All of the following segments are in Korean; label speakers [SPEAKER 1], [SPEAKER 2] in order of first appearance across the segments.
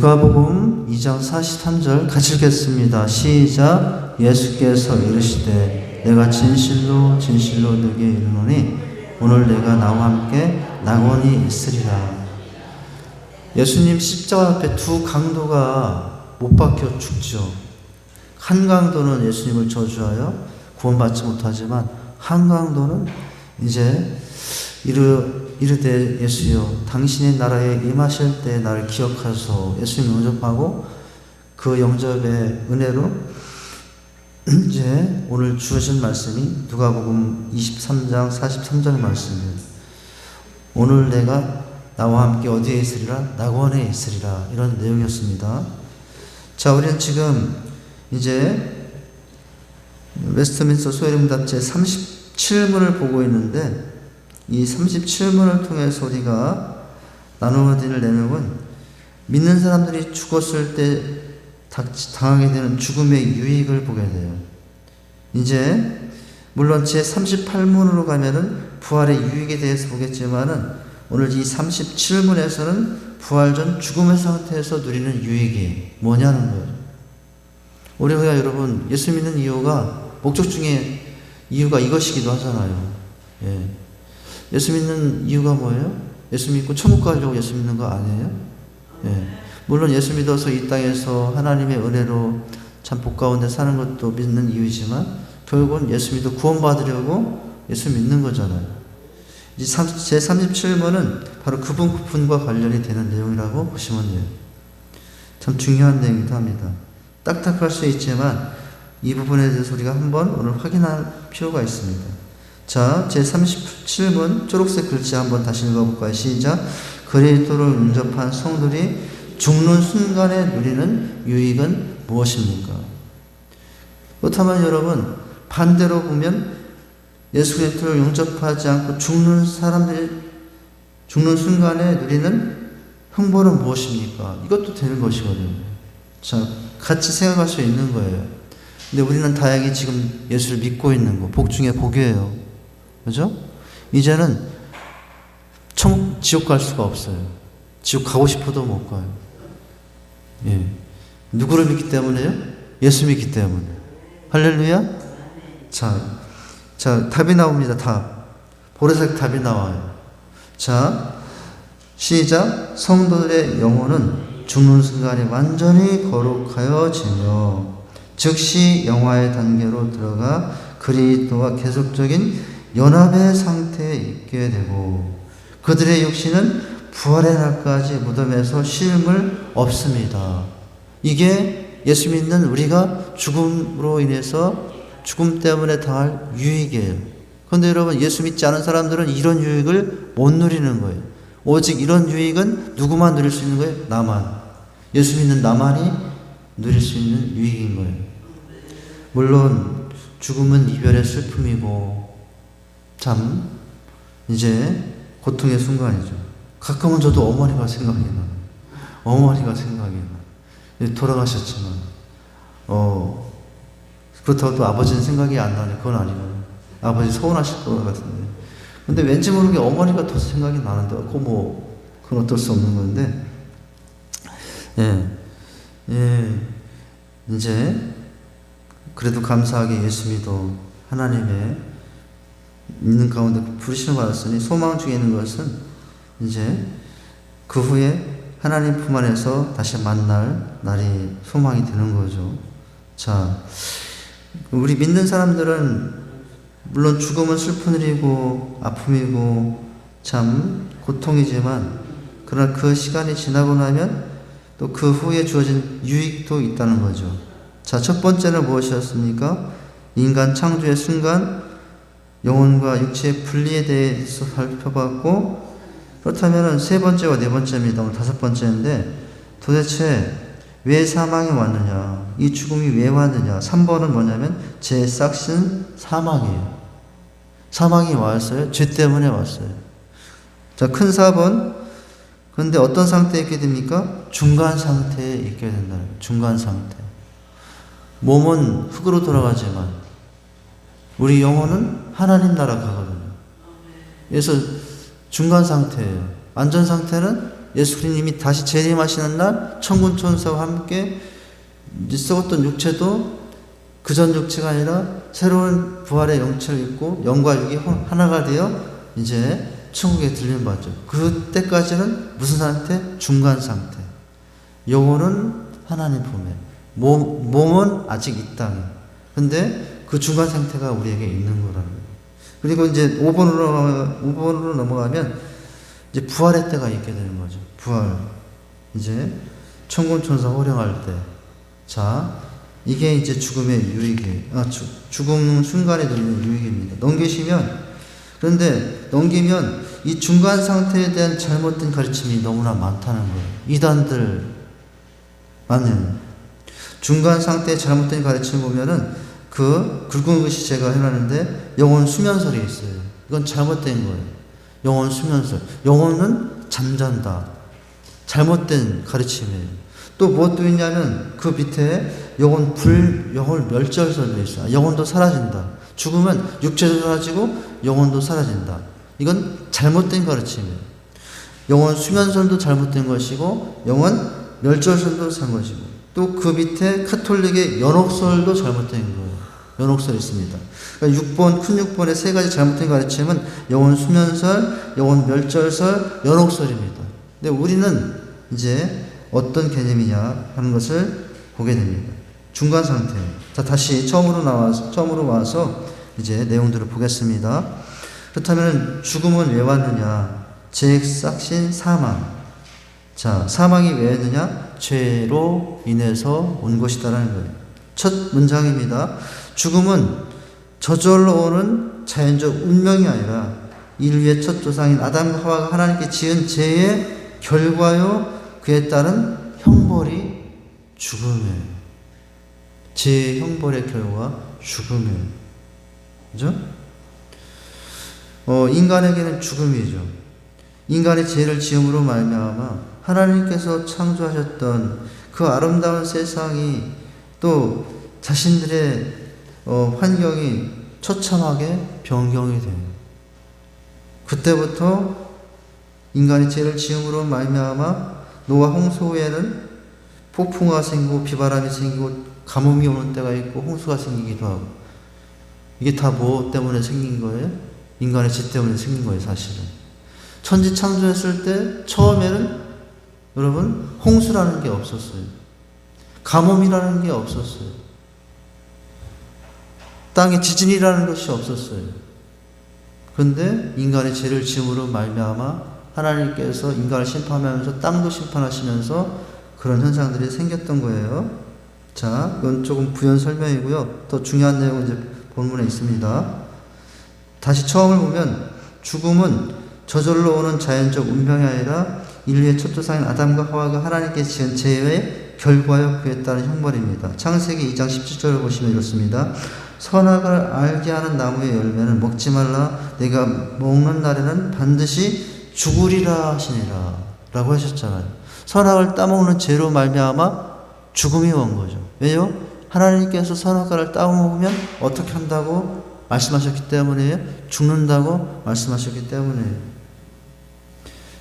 [SPEAKER 1] 누가복음 2장 43절 같이 읽겠습니다. 시작. 예수께서 이르시되 내가 진실로 진실로 너에게 이르노니 오늘 내가 나와 함께 낙원이 있으리라. 예수님 십자가 앞에 두 강도가 못 박혀 죽죠. 한 강도는 예수님을 저주하여 구원받지 못하지만 한 강도는 이제 이르되 예수여 당신의 나라에 임하실 때 나를 기억하소. 예수님 영접하고 그 영접의 은혜로 이제 오늘 주어진 말씀이 누가복음 23장 43절 말씀이에요. 오늘 내가 나와 함께 어디에 있으리라? 낙원에 있으리라. 이런 내용이었습니다. 자, 우리는 지금 이제 웨스트민스터 소회림답 제 37문을 보고 있는데 이 37문을 통해서 우리가 나누어 드릴 내용은 믿는 사람들이 죽었을 때 당하게 되는 죽음의 유익을 보게 돼요. 이제 물론 제 38문으로 가면은 부활의 유익에 대해서 보겠지만은 오늘 이 37문에서는 부활 전 죽음의 상태에서 누리는 유익이 뭐냐는 거예요. 우리가 여러분 예수 믿는 이유가 목적 중에 이유가 이것이기도 하잖아요. 예수 믿는 이유가 뭐예요? 예수 믿고 천국 가려고 예수 믿는 거 아니에요? 물론 예수 믿어서 이 땅에서 하나님의 은혜로 참 복 가운데 사는 것도 믿는 이유이지만 결국은 예수 믿어 구원받으려고 예수 믿는 거잖아요. 제 37문은 바로 그 부분과 관련이 되는 내용이라고 보시면 돼요. 참 중요한 내용이기도 합니다. 딱딱할 수 있지만 이 부분에 대해서 우리가 한번 오늘 확인할 필요가 있습니다. 자, 제 37문 초록색 글자 한번 다시 읽어볼까요? 시작. 그리스도를 영접한 성들이 죽는 순간에 누리는 유익은 무엇입니까? 그렇다면 여러분 반대로 보면 예수 그리스도를 영접하지 않고 죽는 사람들이 죽는 순간에 누리는 형벌은 무엇입니까? 이것도 되는 것이거든요. 자, 같이 생각할 수 있는 거예요. 근데 우리는 다행히 지금 예수를 믿고 있는 거, 복 중에 복이에요. 그죠? 이제는 지옥 갈 수가 없어요. 지옥 가고 싶어도 못 가요. 누구를 믿기 때문에요? 예수 믿기 때문에. 할렐루야? 자, 답이 나옵니다. 답. 보라색 답이 나와요. 자, 시작. 성도들의 영혼은 죽는 순간에 완전히 거룩하여지며 즉시 영화의 단계로 들어가 그리스도와 계속적인 연합의 상태에 있게 되고 그들의 육신은 부활의 날까지 무덤에서 쉼을 없습니다. 이게 예수 믿는 우리가 죽음으로 인해서 죽음 때문에 당할 유익이에요. 그런데 여러분 예수 믿지 않은 사람들은 이런 유익을 못 누리는 거예요. 오직 이런 유익은 누구만 누릴 수 있는 거예요? 나만. 예수 믿는 나만이 누릴 수 있는 유익인 거예요. 물론 죽음은 이별의 슬픔이고 참 이제 고통의 순간이죠. 가끔은 저도 어머니가 생각이 나요. 어머니가 생각이 나요. 돌아가셨지만 그렇다고 또 아버지는 생각이 안 나네. 그건 아니거든요. 아버지 서운하실 것 같은데. 근데 왠지 모르게 어머니가 더 생각이 나는데 그건 어쩔 수 없는 건데 이제 그래도 감사하게 예수 믿어 하나님의 있는 가운데 부르심을 받았으니 소망 중에 있는 것은 이제 그 후에 하나님 품 안에서 다시 만날 날이 소망이 되는 거죠. 자, 우리 믿는 사람들은 물론 죽음은 슬픈 일이고 아픔이고 참 고통이지만 그러나 그 시간이 지나고 나면 또 그 후에 주어진 유익도 있다는 거죠. 자, 첫 번째는 무엇이었습니까? 인간 창조의 순간 영혼과 육체의 분리에 대해서 살펴봤고 그렇다면 세 번째와 네 번째입니다. 오늘 다섯 번째인데 도대체 왜 사망이 왔느냐? 이 죽음이 왜 왔느냐? 3번은 뭐냐면 죄의 싹신 사망이에요. 사망이 왔어요? 죄 때문에 왔어요. 자, 큰 4번. 그런데 어떤 상태에 있게 됩니까? 중간 상태에 있게 된다. 중간 상태. 몸은 흙으로 돌아가지만 우리 영혼은 하나님 나라 가거든요. 그래서 중간 상태예요. 안전 상태는 예수 그리스도님이 다시 재림하시는 날 천군 천사와 함께 이제 썩었던 육체도 그전 육체가 아니라 새로운 부활의 영체를 입고 영과 육이 하나가 되어 이제 천국에 들림받죠. 그때까지는 무슨 상태? 중간 상태. 영혼은 하나님 품에, 몸은 아직 이 땅에. 근데 그 중간 상태가 우리에게 있는 거라는 거예요. 그리고 이제 5번으로 넘어가면 이제 부활의 때가 있게 되는 거죠. 부활. 이제 천군 천사 호령할 때. 자, 이게 이제 죽음의 유익이에요. 죽음 순간에 들리는 유익입니다. 넘기면 이 중간 상태에 대한 잘못된 가르침이 너무나 많다는 거예요. 이단들 맞는 중간 상태의 잘못된 가르침을 보면은 그 굵은 글씨 제가 해놨는데 영혼 수면설이 있어요. 이건 잘못된 거예요. 영혼 수면설. 영혼은 잠잔다. 잘못된 가르침이에요. 또 무엇도 있냐면 그 밑에 영혼 멸절설도 있어요. 영혼도 사라진다. 죽으면 육체도 사라지고 영혼도 사라진다. 이건 잘못된 가르침이에요. 영혼 수면설도 잘못된 것이고 영혼 멸절설도 잘못된 것이고 또 그 밑에 카톨릭의 연옥설도 잘못된 거예요. 연옥설이 있습니다. 그러니까 큰 6번의 세 가지 잘못된 가르침은 영혼 수면설, 영혼 멸절설, 연옥설입니다. 근데 우리는 이제 어떤 개념이냐 하는 것을 보게 됩니다. 중간 상태. 자, 다시 처음으로 와서 이제 내용들을 보겠습니다. 그렇다면 죽음은 왜 왔느냐? 죄, 싹신, 사망. 자, 사망이 왜 왔느냐? 죄로 인해서 온 것이다라는 거예요. 첫 문장입니다. 죽음은 저절로 오는 자연적 운명이 아니라 인류의 첫 조상인 아담과 하와가 하나님께 지은 죄의 결과요, 그에 따른 형벌이 죽음이에요. 죄의 형벌의 결과 죽음이에요. 그죠? 인간에게는 죽음이죠. 인간의 죄를 지음으로 말미암아 하나님께서 창조하셨던 그 아름다운 세상이 또 자신들의 환경이 처참하게 변경이 돼요. 그때부터 인간의 죄를 지음으로 말미암아 노아 홍수 후에는 폭풍우가 생기고 비바람이 생기고 가뭄이 오는 때가 있고 홍수가 생기기도 하고 이게 다 뭐 때문에 생긴 거예요? 인간의 죄 때문에 생긴 거예요, 사실은. 천지 창조했을 때 처음에는 여러분 홍수라는 게 없었어요. 가뭄이라는 게 없었어요. 땅에 지진이라는 것이 없었어요. 그런데 인간의 죄를 지음으로 말미암아 하나님께서 인간을 심판하면서 땅도 심판하시면서 그런 현상들이 생겼던 거예요. 자, 이건 조금 부연 설명이고요. 더 중요한 내용은 이제 본문에 있습니다. 다시 처음을 보면 죽음은 저절로 오는 자연적 운명이 아니라 인류의 첫 조상인 아담과 하와가 하나님께 지은 죄의 결과요, 그에 따른 형벌입니다. 창세기 2장 17절을 보시면 이렇습니다. 선악을 알게 하는 나무의 열매는 먹지 말라. 내가 먹는 날에는 반드시 죽으리라 하시니라 라고 하셨잖아요. 선악을 따먹는 죄로 말미암아 죽음이 온 거죠. 왜요? 하나님께서 선악과를 따먹으면 어떻게 한다고 말씀하셨기 때문이에요. 죽는다고 말씀하셨기 때문이에요.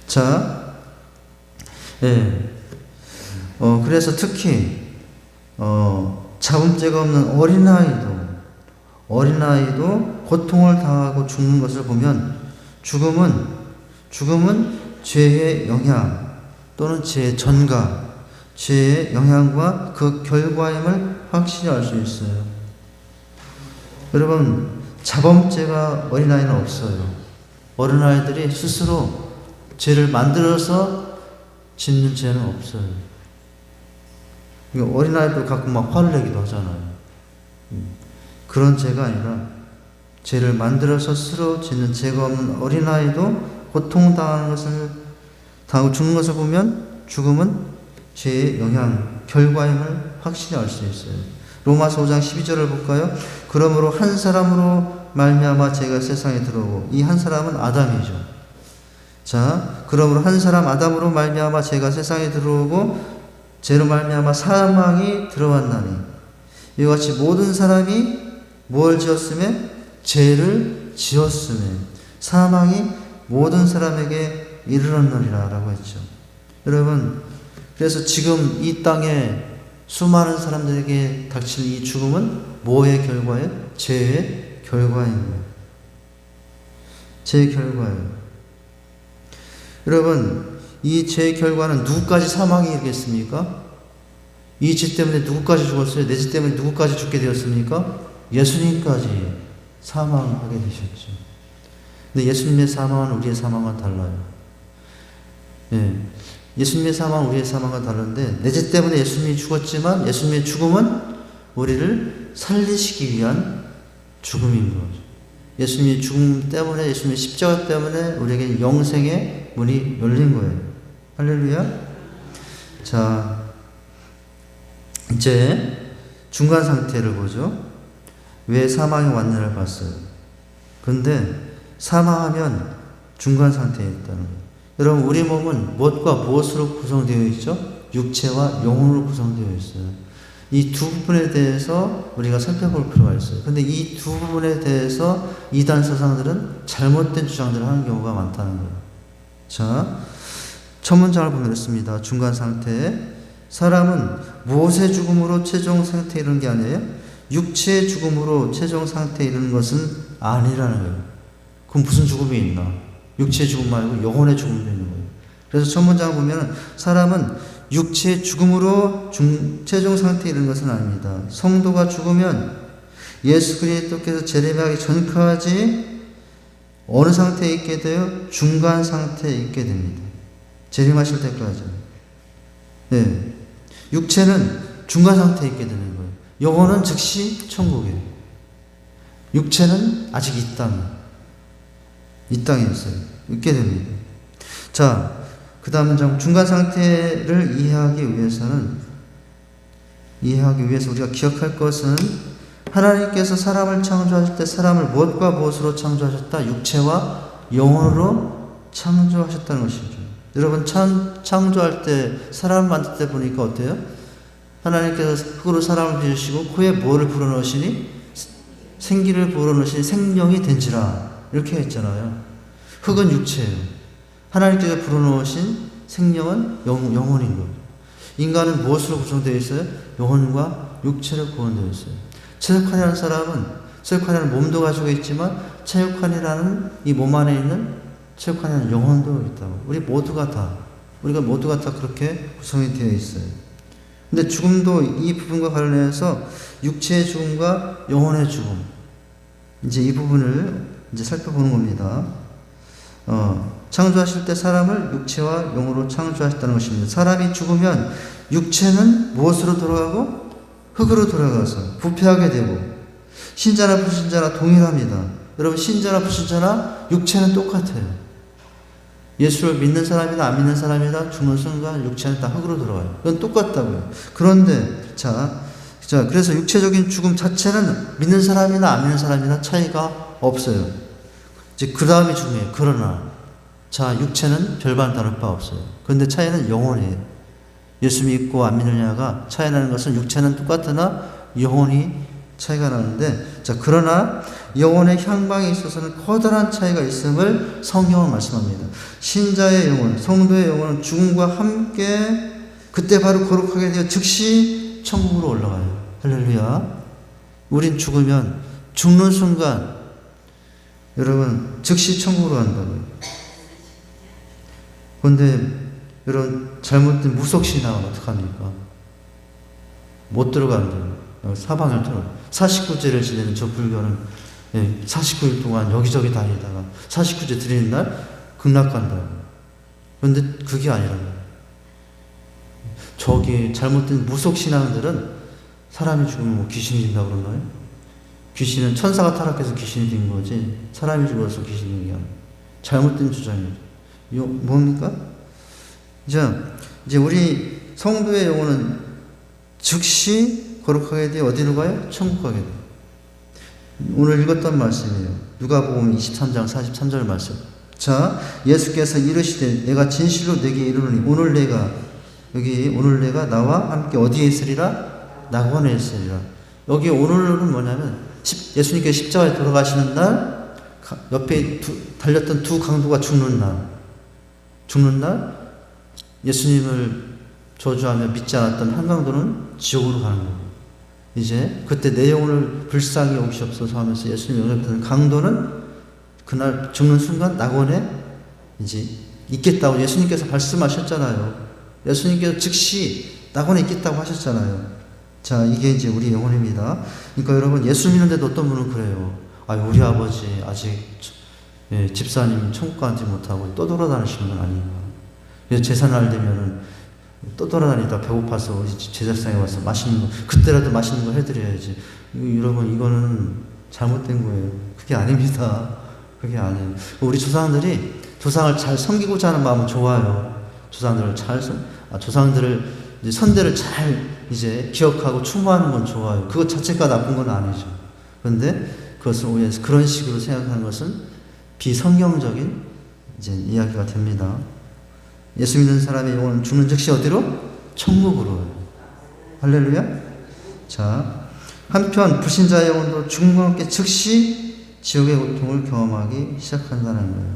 [SPEAKER 1] 자, 그래서 특히 잡음죄가 없는 어린아이도 고통을 당하고 죽는 것을 보면 죽음은 죄의 영향 또는 죄의 전가, 죄의 영향과 그 결과임을 확실히 알 수 있어요. 여러분, 자범죄가 어린아이는 없어요. 어린아이들이 스스로 죄를 만들어서 짓는 죄는 없어요. 어린아이도 가끔 막 화를 내기도 하잖아요. 그런 죄가 아니라 죄를 만들어서 스스로 짓는 죄가 없는 어린아이도 고통당하는 것을 당하고 죽는 것을 보면 죽음은 죄의 영향, 결과임을 확실히 알 수 있어요. 로마서 5장 12절을 볼까요? 그러므로 한 사람으로 말미암아 죄가 세상에 들어오고 이 한 사람은 아담이죠. 자, 그러므로 한 사람 아담으로 말미암아 죄가 세상에 들어오고 죄로 말미암아 사망이 들어왔나니 이와 같이 모든 사람이 뭘 지었으며? 죄를 지었으며 사망이 모든 사람에게 이르렀느니라 라고 했죠. 여러분, 그래서 지금 이 땅에 수많은 사람들에게 닥칠 이 죽음은 뭐의 결과예요? 죄의 결과인 거예요. 죄의 결과예요. 여러분, 이 죄의 결과는 누구까지 사망이 이르겠습니까? 이 죄 때문에 누구까지 죽었어요? 내 죄 때문에 누구까지 죽게 되었습니까? 예수님까지 사망하게 되셨죠. 근데 예수님의 사망은 우리의 사망과 달라요. 예. 예수님의 사망은 우리의 사망과 다른데, 내 죄 때문에 예수님이 죽었지만 예수님의 죽음은 우리를 살리시기 위한 죽음인 거죠. 예수님의 죽음 때문에, 예수님의 십자가 때문에 우리에게 영생의 문이 열린 거예요. 할렐루야. 자, 이제 중간 상태를 보죠. 왜 사망이 왔느냐를 봤어요. 그런데 사망하면 중간 상태에 있다는 거예요. 여러분, 우리 몸은 무엇과 무엇으로 구성되어 있죠? 육체와 영혼으로 구성되어 있어요. 이 두 부분에 대해서 우리가 살펴볼 필요가 있어요. 근데 이 두 부분에 대해서 이단 사상들은 잘못된 주장들을 하는 경우가 많다는 거예요. 자, 첫 문장을 보면 이렇습니다. 중간 상태. 사람은 무엇의 죽음으로 최종 상태에 이르는 게 아니에요? 육체의 죽음으로 최종 상태에 이르는 것은 아니라는 거예요. 그럼 무슨 죽음이 있나? 육체의 죽음 말고 영혼의 죽음도 있는 거예요. 그래서 첫 문장을 보면 사람은 육체의 죽음으로 최종 상태에 이르는 것은 아닙니다. 성도가 죽으면 예수 그리스도께서 재림하기 전까지 어느 상태에 있게 돼요? 중간 상태에 있게 됩니다. 재림하실 때까지. 네. 육체는 중간 상태에 있게 되는 거예요. 영혼은 즉시 천국이에요. 육체는 아직 이 땅에 있어요. 있게 됩니다. 자, 그 다음 문장, 중간 상태를 이해하기 위해서 우리가 기억할 것은 하나님께서 사람을 창조하실 때 사람을 무엇과 무엇으로 창조하셨다? 육체와 영혼으로 창조하셨다는 것이죠. 여러분, 창조할 때, 사람을 만들 때 보니까 어때요? 하나님께서 흙으로 사람을 빚으시고 코에 뭐를 불어넣으시니? 생기를 불어넣으시니 생명이 된지라. 이렇게 했잖아요. 흙은 육체예요. 하나님께서 불어넣으신 생명은 영혼인 거예요. 인간은 무엇으로 구성되어 있어요? 영혼과 육체로 구성되어 있어요. 체육관이라는 사람은 체육관이라는 몸도 가지고 있지만 체육관이라는 이 몸 안에 있는 체육관이라는 영혼도 있다고. 우리가 모두가 다 그렇게 구성이 되어 있어요. 근데 죽음도 이 부분과 관련해서 육체의 죽음과 영혼의 죽음, 이제 이 부분을 이제 살펴보는 겁니다. 창조하실 때 사람을 육체와 영으로 창조하셨다는 것입니다. 사람이 죽으면 육체는 무엇으로 돌아가고? 흙으로 돌아가서 부패하게 되고, 신자나 불신자나 동일합니다. 여러분, 신자나 불신자나 육체는 똑같아요. 예수를 믿는 사람이나 안 믿는 사람이나 죽는 순간 육체는 다 흙으로 돌아가요. 그건 똑같다고요. 그런데 자, 그래서 육체적인 죽음 자체는 믿는 사람이나 안 믿는 사람이나 차이가 없어요. 이제 그 다음이 죽음이에요. 그러나 자, 육체는 별반 다를 바 없어요. 그런데 차이는 영혼이에요. 예수 믿고 안 믿느냐가 차이 나는 것은 육체는 똑같으나 영혼이 차이가 나는데, 자, 그러나 영혼의 향방에 있어서는 커다란 차이가 있음을 성경은 말씀합니다. 신자의 영혼, 성도의 영혼은 죽음과 함께 그때 바로 거룩하게 되어 즉시 천국으로 올라가요. 할렐루야. 우린 죽으면 죽는 순간 여러분 즉시 천국으로 간다고요. 그런데 여러분, 잘못된 무속신앙은 어떡합니까? 못 들어간대요. 사방을 틀어. 49제를 지내는 저 불교는 49일 동안 여기저기 다니다가 49제 드리는 날 극락 간다고. 그런데 그게 아니라고요. 저기 잘못된 무속신앙들은 사람이 죽으면 뭐 귀신이 된다고 그러나요? 귀신은 천사가 타락해서 귀신이 된 거지 사람이 죽어서 귀신이 된 게 아니에요. 잘못된 주장이죠. 뭡니까? 이제 우리 성도의 영혼은 즉시 거룩하게 되어 어디로 가요? 천국 가게 돼요. 오늘 읽었던 말씀이에요. 누가복음 23장 43절 말씀. 자, 예수께서 이르시되 내가 진실로 내게 이르노니 오늘 내가 나와 함께 어디에 있으리라? 낙원에 있으리라. 여기 오늘은 뭐냐면 예수님께서 십자가에 돌아가시는 날, 옆에 달렸던 두 강도가 죽는 날 예수님을 저주하며 믿지 않았던 한강도는 지옥으로 가는 거예요. 이제 그때 내 영혼을 불쌍히 여기시옵소서 하면서 예수님이 영접했던 강도는 그날 죽는 순간 낙원에 이제 있겠다고 예수님께서 말씀하셨잖아요. 예수님께서 즉시 낙원에 있겠다고 하셨잖아요. 자, 이게 이제 우리 영혼입니다. 그러니까 여러분, 예수 믿는데도 어떤 분은 그래요. 우리 아버지 아직 집사님 천국 가지 못하고 또 돌아다니시는 건 아닌가. 제사날 되면은 또 돌아다니다 배고파서 제사상에 와서 맛있는 거, 그때라도 맛있는 거 해드려야지. 여러분, 이거는 잘못된 거예요. 그게 아닙니다. 그게 아니에요. 우리 조상들이 조상을 잘 섬기고자 하는 마음은 좋아요. 조상들을 이제 선대를 잘 이제 기억하고 추모하는 건 좋아요. 그것 자체가 나쁜 건 아니죠. 그런데 그것을 오해해서 그런 식으로 생각하는 것은 비성경적인 이제 이야기가 됩니다. 예수 믿는 사람의 영혼은 죽는 즉시 어디로? 천국으로. 할렐루야. 자, 한편 불신자의 영혼도 죽음과 함께 즉시 지옥의 고통을 경험하기 시작한다는 거예요.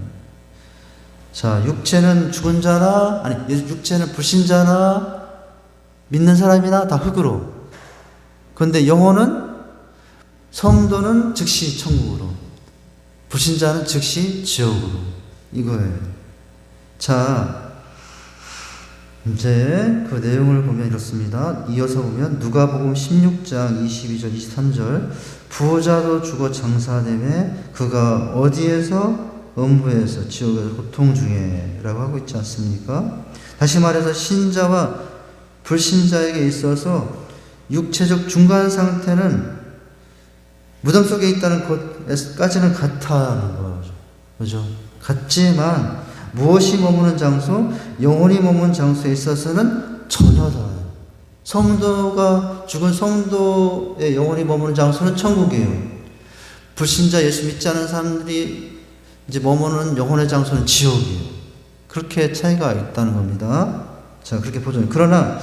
[SPEAKER 1] 자, 육체는 죽은 자나, 육체는 불신자나 믿는 사람이나 다 흙으로. 그런데 영혼은, 성도는 즉시 천국으로, 불신자는 즉시 지옥으로. 이거예요. 자, 이제 그 내용을 보면 이렇습니다. 이어서 보면 누가복음 16장 22절 23절, 부자도 죽어 장사되매 그가 어디에서? 음부에서, 지옥에서 고통 중에 라고 하고 있지 않습니까? 다시 말해서 신자와 불신자에게 있어서 육체적 중간 상태는 무덤 속에 있다는 것까지는 같다는 거죠. 그죠? 같지만 무엇이 머무는 장소, 영혼이 머무는 장소에 있어서는 전혀 달라요. 성도가, 죽은 성도의 영혼이 머무는 장소는 천국이에요. 불신자, 예수 믿지 않은 사람들이 이제 머무는 영혼의 장소는 지옥이에요. 그렇게 차이가 있다는 겁니다. 자, 그렇게 보죠. 그러나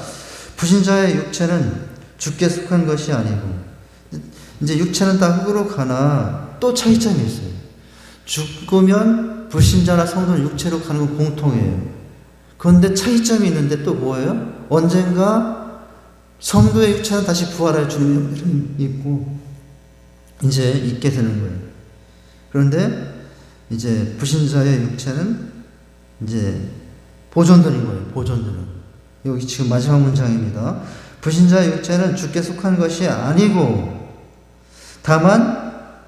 [SPEAKER 1] 불신자의 육체는 죽게 속한 것이 아니고, 이제 육체는 다 흙으로 가나 또 차이점이 있어요. 죽으면 불신자나 성도는 육체로 가는 건 공통이에요. 그런데 차이점이 있는데 또 뭐예요? 언젠가 성도의 육체는 다시 부활할 주님의 이름이 있고 이제 있게 되는 거예요. 그런데 이제 불신자의 육체는 이제 보존되는 거예요. 보존되는. 여기 지금 마지막 문장입니다. 불신자의 육체는 죽게 속한 것이 아니고 다만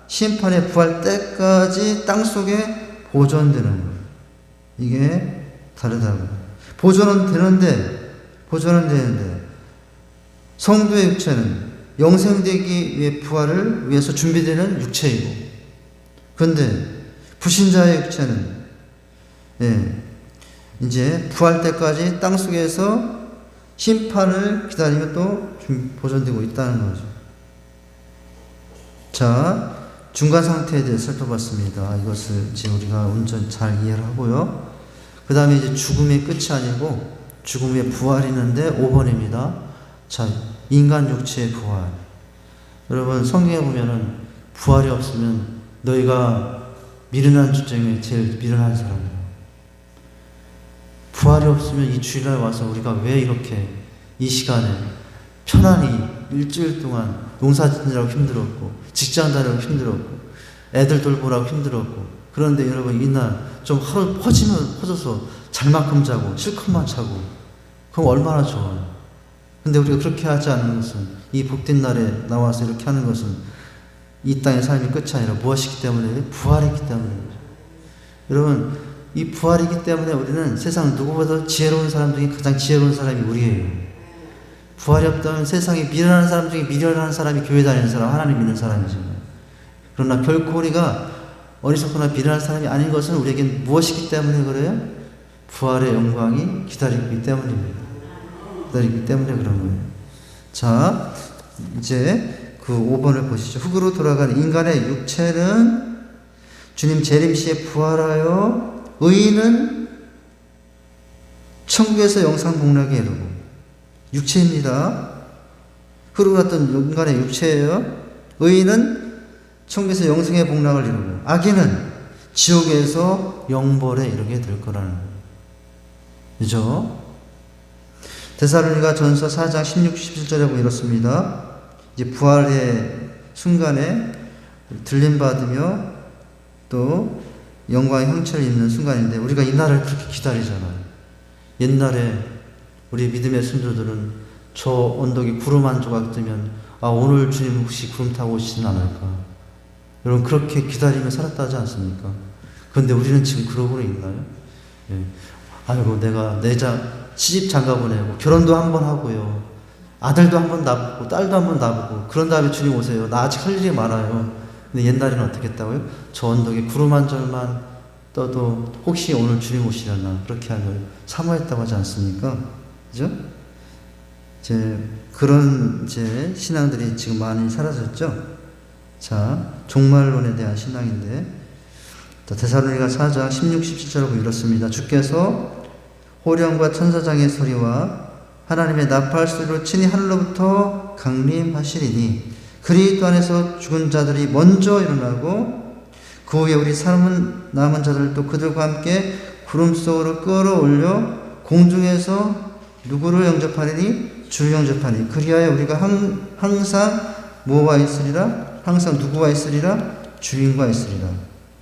[SPEAKER 1] 심판의 부활 때까지 땅속에 보존되는 거예요. 이게 다르다고요. 보존은 되는데 성도의 육체는 영생되기 위해 부활을 위해서 준비되는 육체이고, 그런데 불신자의 육체는 이제 부활 때까지 땅속에서 심판을 기다리며 또 보존되고 있다는 거죠. 자, 중간 상태에 대해 살펴봤습니다. 이것을 이제 우리가 온전히 잘 이해를 하고요. 그 다음에 이제 죽음의 끝이 아니고 죽음의 부활이 있는데 5번입니다. 자, 인간 육체의 부활. 여러분, 성경에 보면은 부활이 없으면 너희가 미련한 주 중에 제일 미련한 사람이에요. 부활이 없으면 이 주일날 와서 우리가 왜 이렇게 이 시간에 편안히 일주일 동안 농사 짓느라고 힘들었고, 직장 다니라고 힘들었고, 애들 돌보라고 힘들었고, 그런데 여러분 이날 좀 하루 퍼져서 잘만큼 자고 실컷만 자고, 그럼 얼마나 좋아요. 근데 우리가 그렇게 하지 않는 것은, 이 복된 날에 나와서 이렇게 하는 것은 이 땅의 삶이 끝이 아니라 무엇이기 때문에? 부활이기 때문입니다. 여러분, 이 부활이기 때문에 우리는 세상 누구보다 지혜로운 사람 중에 가장 지혜로운 사람이 우리예요. 부활이 없다면 세상에 미련한 사람 중에 미련한 사람이 교회 다니는 사람, 하나님 믿는 사람이죠. 그러나 결코 우리가 어리석거나 미련한 사람이 아닌 것은 우리에게 무엇이기 때문에 그래요? 부활의 영광이 기다리고 있기 때문입니다. 기다리기 때문에 그런 거예요. 자, 이제 그 5번을 보시죠. 흙으로 돌아가는 인간의 육체는 주님 재림시에 부활하여 의인은 천국에서 영상 복락에 이르고, 육체입니다. 흙으로 갔던 인간의 육체예요. 의인은 천국에서 영생의 복락을 이루고, 악인은 지옥에서 영벌에 이르게 될 거라는 거예요. 그죠? 데살로니가 전서 4장 16, 17절에 보면 이렇습니다. 이제 부활의 순간에 들림받으며 또 영광의 형체를 입는 순간인데 우리가 이 날을 그렇게 기다리잖아요. 옛날에 우리 믿음의 순조들은 저 언덕에 구름 한 조각 뜨면 오늘 주님 혹시 구름 타고 오시진 않을까. 여러분 그렇게 기다리며 살았다 하지 않습니까? 그런데 우리는 지금 그러고 있나요? 예. 아이고 내가 시집 장가 보내고 결혼도 한번 하고요. 아들도 한번 낳고 딸도 한번 낳고 그런 다음에 주님 오세요. 나 아직 할 일이 많아요. 근데 옛날에는 어떻게 했다고요? 저 언덕에 구름 한 절만 떠도 혹시 오늘 주님 오시려나 그렇게 하면 사모했다고 하지 않습니까? 그죠? 그런 신앙들이 지금 많이 사라졌죠? 자, 종말론에 대한 신앙인데, 데살로니가 4장 16, 17절을 보면 이렇습니다. 주께서 호령과 천사장의 소리와 하나님의 나팔 소리로 친히 하늘로부터 강림하시리니 그리스도 안에서 죽은 자들이 먼저 일어나고 그 후에 우리 남은 자들도 그들과 함께 구름 속으로 끌어올려 공중에서 누구를 영접하리니? 주를 영접하니 그리하여 우리가 항상 뭐와 있으리라? 항상 누구와 있으리라? 주님과 있으리라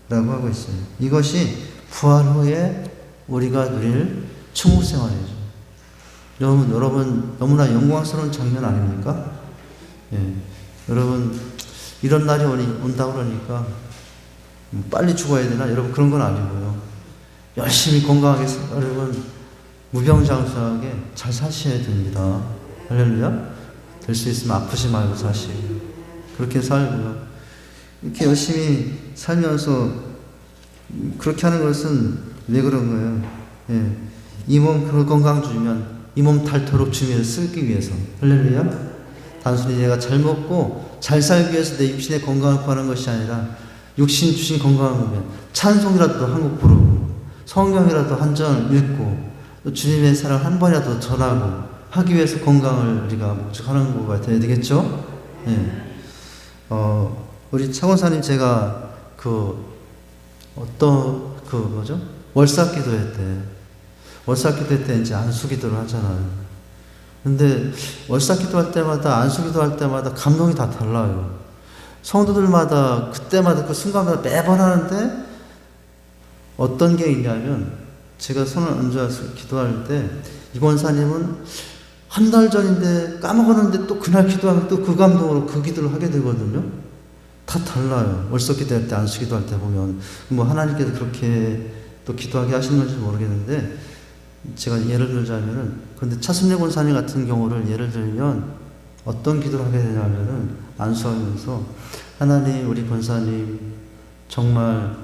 [SPEAKER 1] 라고 하고 있어요. 이것이 부활 후에 우리가 누릴 천국 생활이죠. 여러분 너무나 영광스러운 장면 아닙니까? 예. 여러분 이런 날이 온다 그러니까 빨리 죽어야 되나? 여러분 그런 건 아니고요. 열심히 건강하게 여러분 무병장수하게 잘 사셔야 됩니다. 할렐루야. 될 수 있으면 아프지 말고 사시고 그렇게 살고요. 이렇게 열심히 살면서 그렇게 하는 것은 왜 그런 거예요? 예. 이 몸 건강 주면 이 몸 닳도록 주님을 쓰기 위해서. 할렐루야. 단순히 내가 잘 먹고 잘 살기 위해서 내 육신의 건강을 구하는 것이 아니라 육신 주신 건강을 보면 찬송이라도 한 곡 부르고 성경이라도 한 절 읽고 또 주님의 사랑 한 번이라도 전하고 하기 위해서 건강을 우리가 목적하는 거가 돼야 되겠죠? 네. 우리 차권사님 제가 월삭 기도회 때 이제 안수 기도를 하잖아요. 근데 월삭 기도할 때마다 안수 기도할 때마다 감동이 다 달라요. 성도들마다 그때마다 그 순간마다 매번 하는데 어떤 게 있냐면 제가 손을 얹어서 기도할 때 이 권사님은 한 달 전인데 까먹었는데 또 그날 기도하면 또 그 감동으로 그 기도를 하게 되거든요. 다 달라요. 월삭 기도할 때 안수 기도할 때 보면 하나님께서 그렇게 또 기도하게 하시는 건지 모르겠는데 제가 예를 들자면은 근데 차순례 권사님 같은 경우를 예를 들면 어떤 기도를 하게 되냐면은 안수하면서 하나님 우리 권사님 정말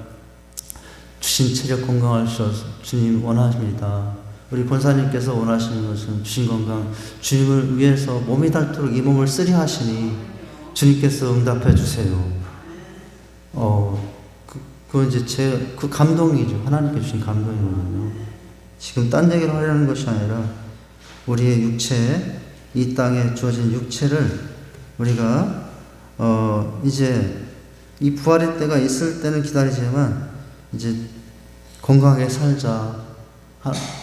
[SPEAKER 1] 주신 체력 건강하셔서 주님 원하십니다. 우리 권사님께서 원하시는 것은 주신 건강 주님을 위해서 몸이 닳도록 이 몸을 쓰리 하시니 주님께서 응답해 주세요. 그건 이제 그 감동이죠. 하나님께 주신 감동이거든요. 지금 딴 얘기를 하려는 것이 아니라 우리의 육체, 이 땅에 주어진 육체를 우리가 이제 이 부활의 때가 있을 때는 기다리지만 이제 건강하게 살자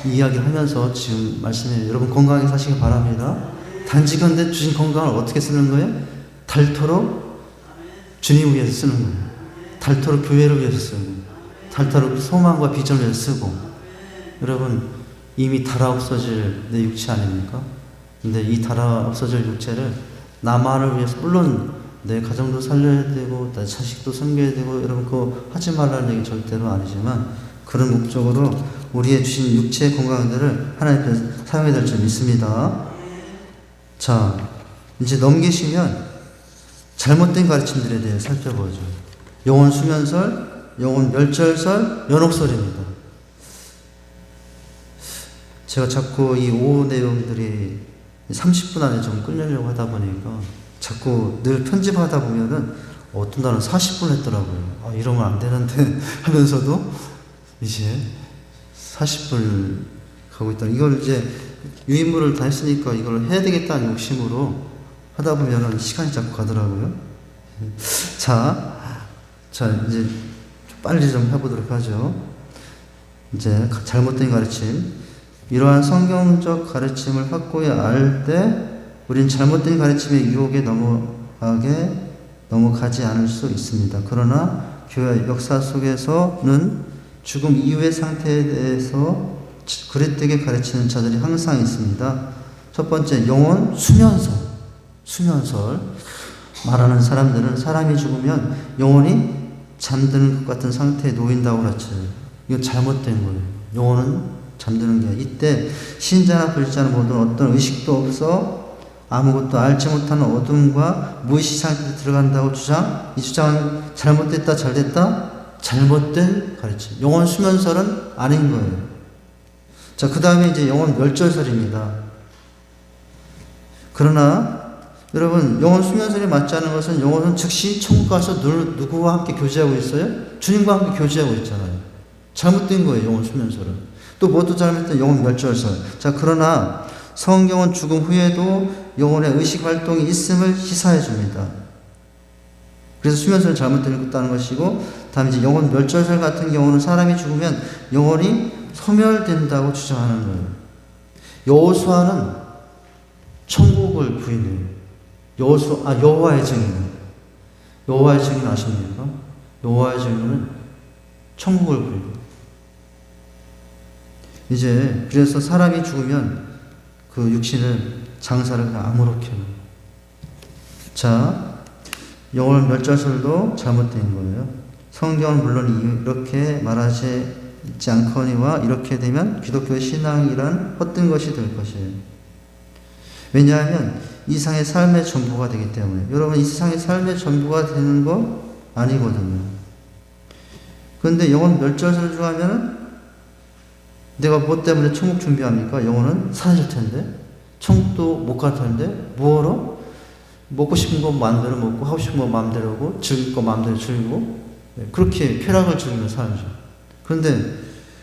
[SPEAKER 1] 이야기를 하면서 지금 말씀해요. 여러분 건강하게 사시기 바랍니다. 단지 근데 주신 건강을 어떻게 쓰는 거예요? 닳도록 주님 위해서 쓰는 거예요. 닳도록 교회를 위해서 쓰고 닳도록 소망과 비전을 위해서 쓰고 여러분 이미 닳아 없어질 내 육체 아닙니까? 근데 이 닳아 없어질 육체를 나만을 위해서 물론 내 가정도 살려야 되고 내 자식도 섬겨야 되고 여러분 그거 하지 말라는 얘기 절대로 아니지만 그런 목적으로 우리의 주신 육체의 건강들을 하나님께서 사용해야 될 줄 믿습니다. 자 이제 넘기시면 잘못된 가르침들에 대해 살펴보죠. 영혼 수면설, 영혼 멸절설, 연옥설입니다. 제가 자꾸 이 오후 내용들이 30분 안에 좀 끝내려고 하다 보니까 자꾸 늘 편집하다 보면은 어떤 날은 40분 했더라고요. 이러면 안 되는데 하면서도 이제 40분 가고 있다. 이걸 이제 유인물을 다 했으니까 이걸 해야 되겠다는 욕심으로 하다 보면은 시간이 자꾸 가더라고요. 자 이제 빨리 좀 해보도록 하죠. 이제 잘못된 가르침. 이러한 성경적 가르침을 확고히 알 때 우린 잘못된 가르침의 유혹에 넘어가지 않을 수 있습니다. 그러나 교회 역사 속에서는 죽음 이후의 상태에 대해서 그릇되게 가르치는 자들이 항상 있습니다. 첫 번째, 영혼 수면설. 말하는 사람들은 사람이 죽으면 영혼이 잠드는 것 같은 상태에 놓인다고 그랬죠. 이건 잘못된 거예요. 영혼은 잠드는 게 아니라 이때 신자나 불자는 모든 어떤 의식도 없어 아무것도 알지 못하는 어둠과 무의식 상태에 들어간다고 이 주장은 잘못됐다, 잘됐다? 잘못된 가르침. 영혼 수면설은 아닌 거예요. 자, 그 다음에 이제 영혼 멸절설입니다. 그러나 여러분, 영혼 수면설이 맞지 않은 것은 영혼은 즉시 천국 가서 누구와 함께 교제하고 있어요? 주님과 함께 교제하고 있잖아요. 잘못된 거예요, 영혼 수면설은. 또 뭐도 잘못된 영혼 멸절설. 자, 그러나 성경은 죽음 후에도 영혼의 의식 활동이 있음을 시사해 줍니다. 그래서 수면설은 잘못되었다는 것이고, 다음에 이제 영혼 멸절설 같은 경우는 사람이 죽으면 영혼이 소멸된다고 주장하는 거예요. 여호수아는 천국을 부인해요. 여호와의 증인. 여호와의 증인 아십니까? 여호와의 증인은 천국을 부인해요. 이제 그래서 사람이 죽으면 그 육신을 장사를 그냥 아무렇게 해요. 자, 영혼 멸절설도 잘못된 거예요. 성경은 물론 이렇게 말하지 있지 않거니와 이렇게 되면 기독교의 신앙이란 헛된 것이 될 것이에요. 왜냐하면 이 세상의 삶의 전부가 되기 때문에. 여러분, 이 세상의 삶의 전부가 되는 거 아니거든요. 그런데 영혼 멸절설을 좋아하면 내가 무엇 때문에 천국 준비합니까? 영혼은 사라질 텐데, 천국도 못 갈 텐데, 뭐하러? 먹고 싶은 거 마음대로 먹고, 하고 싶은 거 마음대로 하고, 즐길 거 마음대로 즐기고, 그렇게 쾌락을 즐기며 살죠. 그런데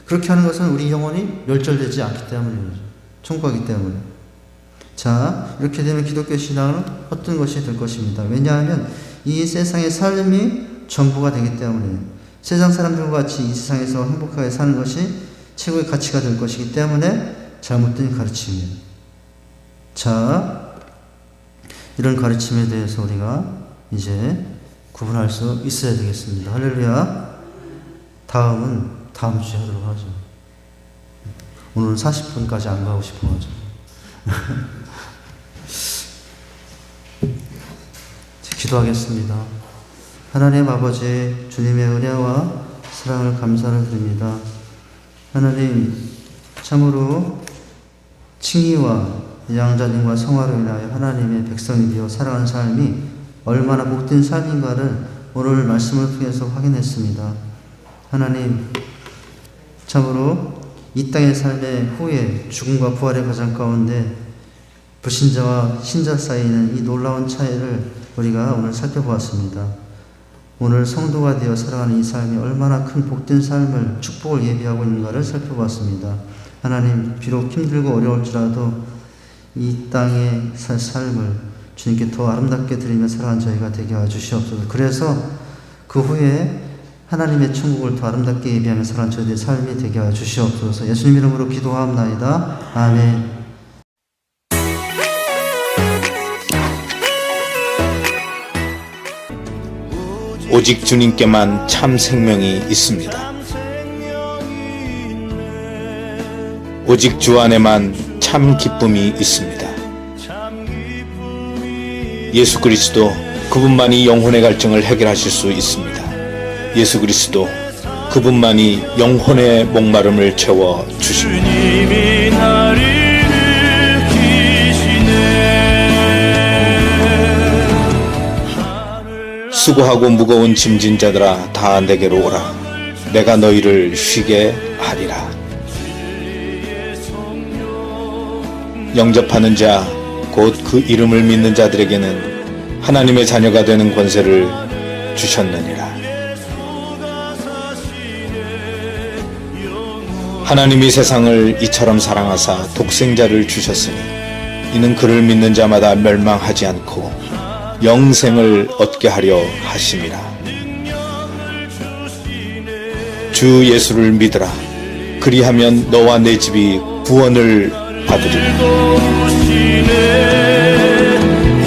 [SPEAKER 1] 그렇게 하는 것은 우리 영혼이 멸절되지 않기 때문이죠. 천국 가기 때문에. 자, 이렇게 되면 기독교 신앙은 헛된 것이 될 것입니다. 왜냐하면 이 세상의 삶이 전부가 되기 때문에 세상 사람들과 같이 이 세상에서 행복하게 사는 것이 최고의 가치가 될 것이기 때문에 잘못된 가르침이에요. 자, 이런 가르침에 대해서 우리가 이제 구분할 수 있어야 되겠습니다. 할렐루야. 다음은 다음 주에 하도록 하죠. 오늘은 40분까지 안 가고 싶어가지고. 기도하겠습니다. 하나님 아버지, 주님의 은혜와 사랑을 감사를 드립니다. 하나님, 참으로 칭의와 양자님과 성화로 인하여 하나님의 백성이 되어 살아가는 삶이 얼마나 복된 삶인가를 오늘 말씀을 통해서 확인했습니다. 하나님, 참으로 이 땅의 삶의 후에 죽음과 부활의 과정 가운데 불신자와 신자 사이에는 이 놀라운 차이를 우리가 오늘 살펴보았습니다. 오늘 성도가 되어 살아가는 이 삶이 얼마나 큰 복된 삶을, 축복을 예비하고 있는가를 살펴보았습니다. 하나님, 비록 힘들고 어려울지라도 이 땅의 삶을 주님께 더 아름답게 드리며 살아가는 저희가 되게 하여 주시옵소서. 그래서 그 후에 하나님의 천국을 더 아름답게 예비하며 살아가는 저희들의 삶이 되게 하여 주시옵소서. 예수님 이름으로 기도하옵나이다. 아멘.
[SPEAKER 2] 오직 주님께만 참 생명이 있습니다. 오직 주 안에만 참 기쁨이 있습니다. 예수 그리스도, 그분만이 영혼의 갈증을 해결하실 수 있습니다. 예수 그리스도, 그분만이 영혼의 목마름을 채워 주십니다. 수고하고 무거운 짐진 자들아, 다 내게로 오라. 내가 너희를 쉬게 하리라. 영접하는 자, 곧 그 이름을 믿는 자들에게는 하나님의 자녀가 되는 권세를 주셨느니라. 하나님이 세상을 이처럼 사랑하사 독생자를 주셨으니 이는 그를 믿는 자마다 멸망하지 않고 영생을 얻게 하려 하심이라. 주 예수를 믿으라. 그리하면 너와 내 집이 구원을 받으리라.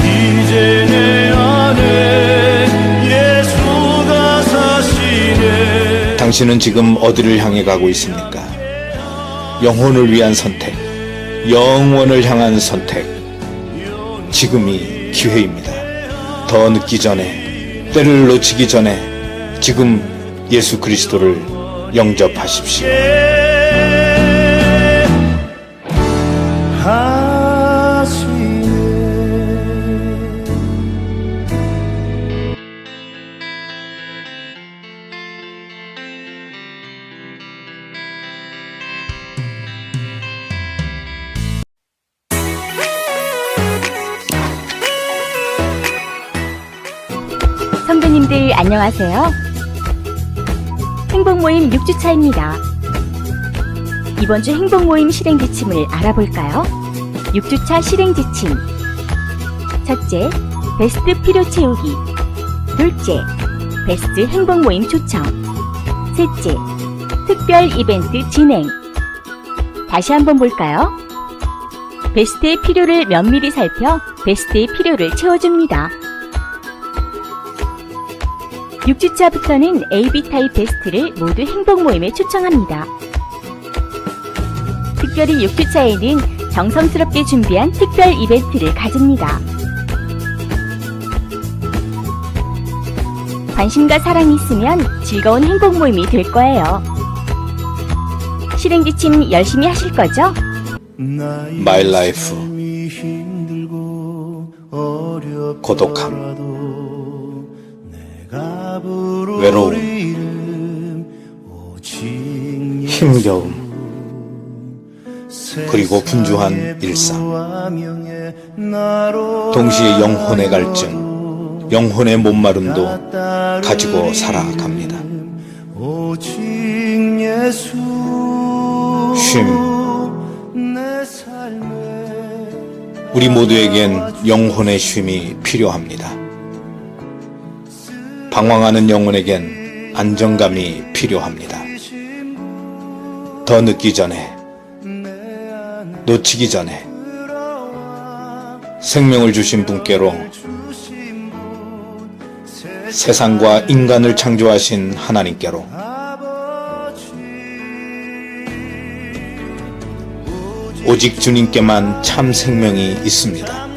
[SPEAKER 3] 이제 내 안에 예수가 사시네.
[SPEAKER 2] 당신은 지금 어디를 향해 가고 있습니까? 영혼을 위한 선택, 영원을 향한 선택. 지금이 기회입니다. 더 늦기 전에, 때를 놓치기 전에 지금 예수 그리스도를 영접하십시오.
[SPEAKER 4] 성도님들 안녕하세요. 행복모임 6주차입니다. 이번 주 행복모임 실행 지침을 알아볼까요? 6주차 실행 지침. 첫째, 베스트 필요 채우기. 둘째, 베스트 행복모임 초청. 셋째, 특별 이벤트 진행. 다시 한번 볼까요? 베스트의 필요를 면밀히 살펴 베스트의 필요를 채워줍니다. 6주차부터는 AB 타입 베스트를 모두 행복 모임에 초청합니다. 특별히 6주차에는 정성스럽게 준비한 특별 이벤트를 가집니다. 관심과 사랑이 있으면 즐거운 행복 모임이 될 거예요. 실행 지침 열심히 하실 거죠?
[SPEAKER 2] My life. 고독함, 외로움, 힘겨움, 그리고 분주한 일상. 동시에 영혼의 갈증, 영혼의 목마름도 가지고 살아갑니다. 쉼. 우리 모두에겐 영혼의 쉼이 필요합니다. 방황하는 영혼에겐 안정감이 필요합니다. 더 늦기 전에, 놓치기 전에 생명을 주신 분께로, 세상과 인간을 창조하신 하나님께로 오직 주님께만 참 생명이 있습니다.